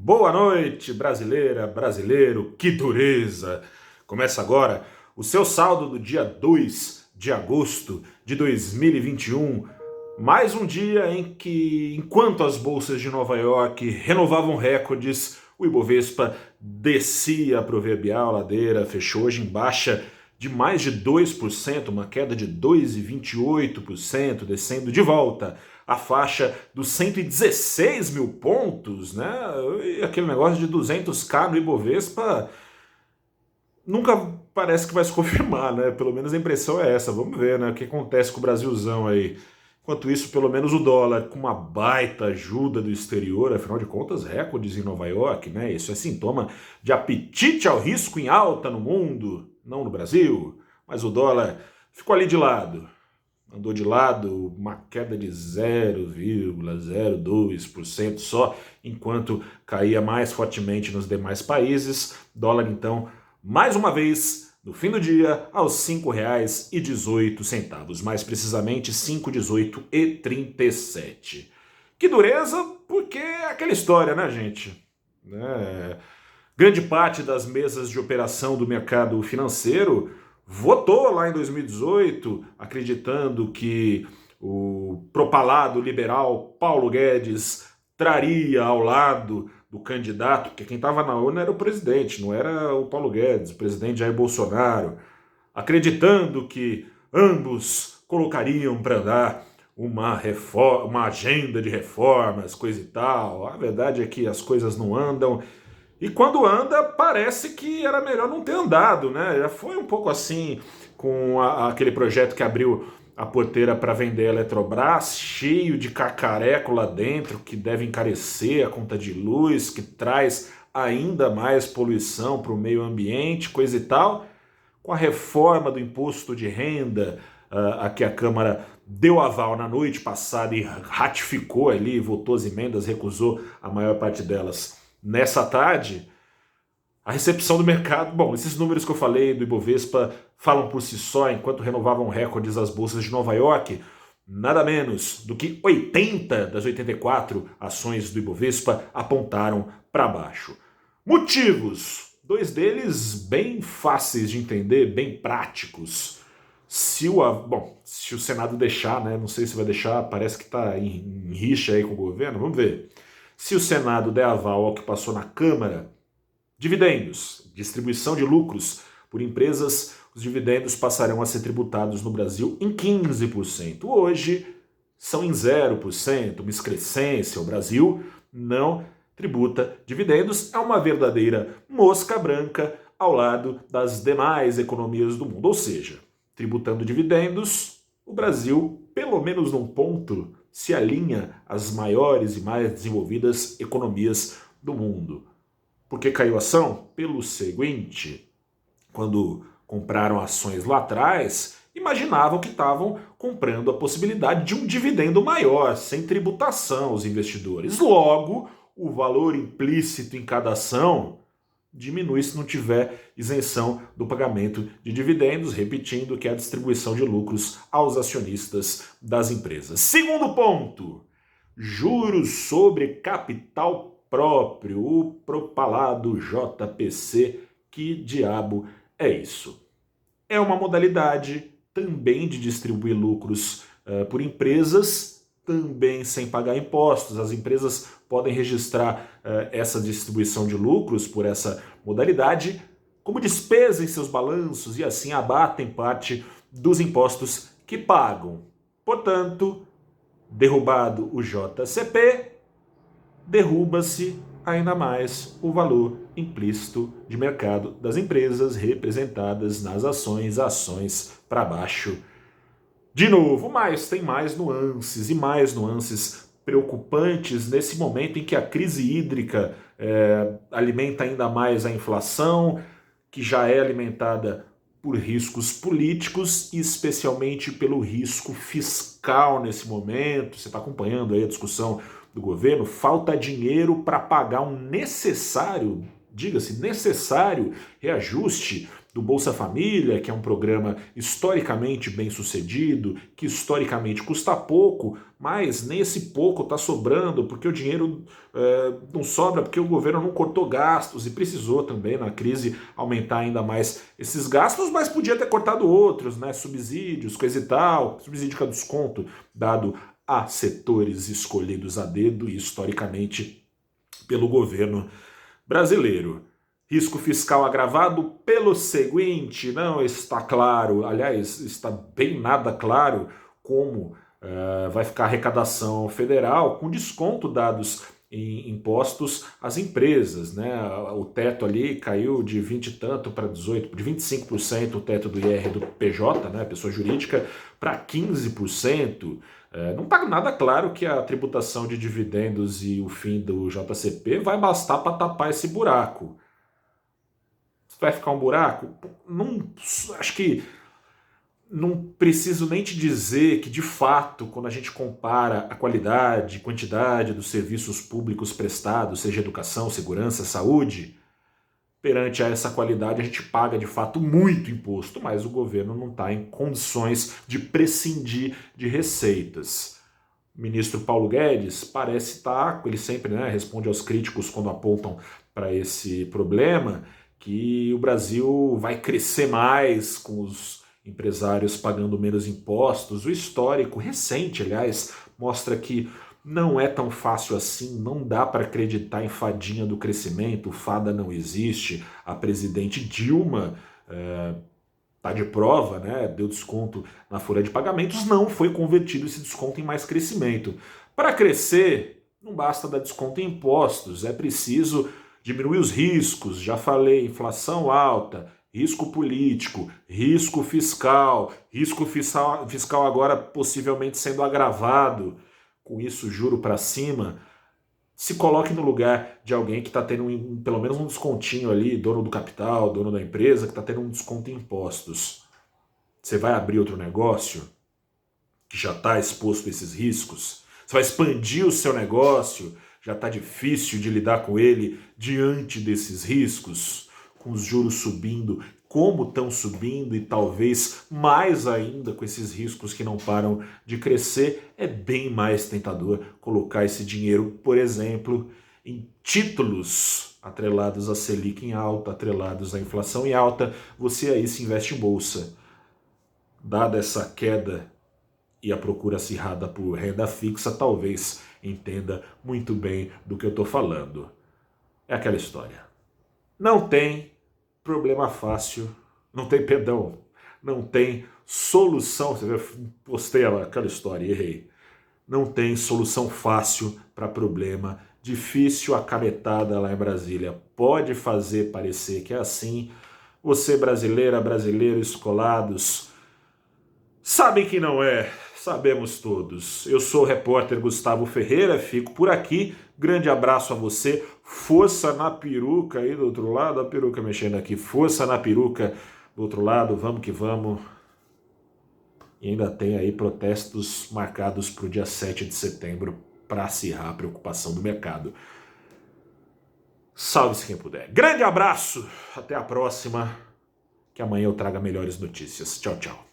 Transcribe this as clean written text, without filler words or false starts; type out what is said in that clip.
Boa noite, brasileira, brasileiro, que dureza! Começa agora o seu saldo do dia 2 de agosto de 2021. Mais um dia em que, enquanto as bolsas de Nova York renovavam recordes, o Ibovespa descia a proverbial ladeira, fechou hoje em baixa de mais de 2%, uma queda de 2,28%, descendo de volta a faixa dos 116 mil pontos, né? E aquele negócio de 200k no Ibovespa nunca parece que vai se confirmar, né? Pelo menos a impressão é essa. Vamos ver, né? O que acontece com o Brasilzão aí. Enquanto isso, pelo menos o dólar, com uma baita ajuda do exterior, afinal de contas, recordes em Nova York, né? Isso é sintoma de apetite ao risco em alta no mundo, não no Brasil. Mas o dólar ficou ali de lado. Andou de lado, uma queda de 0,02% só, enquanto caía mais fortemente nos demais países. Dólar, então, mais uma vez, no fim do dia, aos R$ 5,18, mais precisamente R$ 5,1837. Que dureza, porque é aquela história, né, gente? Grande parte das mesas de operação do mercado financeiro votou lá em 2018, acreditando que o propalado liberal Paulo Guedes traria ao lado do candidato, porque quem estava na urna era o presidente, não era o Paulo Guedes, o presidente Jair Bolsonaro, acreditando que ambos colocariam para andar uma agenda de reformas, coisa e tal. A verdade é que as coisas não andam. E quando anda, parece que era melhor não ter andado, né? Já foi um pouco assim com aquele projeto que abriu a porteira para vender a Eletrobras, cheio de cacareco lá dentro, que deve encarecer a conta de luz, que traz ainda mais poluição para o meio ambiente, coisa e tal. Com a reforma do imposto de renda, a que a Câmara deu aval na noite passada e ratificou ali, votou as emendas, recusou a maior parte delas nessa tarde, a recepção do mercado... Bom, esses números que eu falei do Ibovespa falam por si só, enquanto renovavam recordes as bolsas de Nova York, nada menos do que 80 das 84 ações do Ibovespa apontaram para baixo. Motivos, dois deles bem fáceis de entender, bem práticos. Se o Senado deixar, né? Não sei se vai deixar, parece que está em rixa aí com o governo, vamos ver. Se o Senado der aval ao que passou na Câmara, dividendos, distribuição de lucros por empresas, os dividendos passarão a ser tributados no Brasil em 15%. Hoje são em 0%, uma excrescência. O Brasil não tributa dividendos, é uma verdadeira mosca branca ao lado das demais economias do mundo. Ou seja, tributando dividendos, o Brasil, pelo menos num ponto, se alinha às maiores e mais desenvolvidas economias do mundo. Por que caiu a ação? Pelo seguinte, quando compraram ações lá atrás, imaginavam que estavam comprando a possibilidade de um dividendo maior, sem tributação os investidores. Logo, o valor implícito em cada ação diminui se não tiver isenção do pagamento de dividendos, repetindo que é a distribuição de lucros aos acionistas das empresas. Segundo ponto, juros sobre capital próprio, o propalado JPC. Que diabo é isso? É uma modalidade também de distribuir lucros por empresas, também sem pagar impostos. As empresas podem registrar essa distribuição de lucros por essa modalidade como despesa em seus balanços e assim abatem parte dos impostos que pagam. Portanto, derrubado o JCP, derruba-se ainda mais o valor implícito de mercado das empresas representadas nas ações para baixo. De novo, mas tem mais nuances e mais nuances preocupantes nesse momento em que a crise hídrica alimenta ainda mais a inflação, que já é alimentada por riscos políticos e especialmente pelo risco fiscal nesse momento. Você está acompanhando aí a discussão do governo, falta dinheiro para pagar um necessário, diga-se, necessário reajuste do Bolsa Família, que é um programa historicamente bem sucedido, que historicamente custa pouco, mas nem esse pouco está sobrando, porque o dinheiro não sobra, porque o governo não cortou gastos e precisou também, na crise, aumentar ainda mais esses gastos, mas podia ter cortado outros, né? Subsídios, coisa e tal, subsídio com desconto dado a setores escolhidos a dedo e historicamente pelo governo brasileiro. Risco fiscal agravado pelo seguinte, não está claro, aliás, está bem nada claro como vai ficar a arrecadação federal com desconto dados em impostos às empresas, né? O teto ali caiu de 20 e tanto para 18, de 25% o teto do IR do PJ, né, pessoa jurídica, para 15%. Não está nada claro que a tributação de dividendos e o fim do JCP vai bastar para tapar esse buraco. Vai ficar um buraco? Não, acho que não preciso nem te dizer que, de fato, quando a gente compara a qualidade, quantidade dos serviços públicos prestados, seja educação, segurança, saúde, perante a essa qualidade a gente paga, de fato, muito imposto, mas o governo não está em condições de prescindir de receitas. O ministro Paulo Guedes parece estar, ele sempre responde aos críticos quando apontam para esse problema, que o Brasil vai crescer mais com os empresários pagando menos impostos. O histórico recente, aliás, mostra que não é tão fácil assim, não dá para acreditar em fadinha do crescimento, fada não existe. A presidente Dilma está de prova, né? Deu desconto na folha de pagamentos, não foi convertido esse desconto em mais crescimento. Para crescer, não basta dar desconto em impostos, é preciso diminuir os riscos, já falei, inflação alta, risco político, risco fiscal agora possivelmente sendo agravado, com isso juro para cima. Se coloque no lugar de alguém que está tendo pelo menos um descontinho ali, dono do capital, dono da empresa, que está tendo um desconto em impostos. Você vai abrir outro negócio que já está exposto a esses riscos? Você vai expandir o seu negócio? Já está difícil de lidar com ele diante desses riscos, com os juros subindo, como estão subindo e talvez mais ainda com esses riscos que não param de crescer, é bem mais tentador colocar esse dinheiro, por exemplo, em títulos atrelados à Selic em alta, atrelados à inflação em alta. Você aí se investe em bolsa. Dada essa queda e a procura acirrada por renda fixa, talvez entenda muito bem do que eu estou falando. É aquela história. Não tem problema fácil, não tem solução. Você vê, postei aquela história e errei. Não tem solução fácil para problema difícil. A canetada lá em Brasília pode fazer parecer que é assim. Você, brasileira, brasileiro, escolados, sabem que não é. Sabemos todos. Eu sou o repórter Gustavo Ferreira, fico por aqui. Grande abraço a você. Força na peruca aí do outro lado. A peruca mexendo aqui. Força na peruca do outro lado. Vamos que vamos. E ainda tem aí protestos marcados para o dia 7 de setembro para acirrar a preocupação do mercado. Salve-se quem puder. Grande abraço. Até a próxima. Que amanhã eu traga melhores notícias. Tchau, tchau.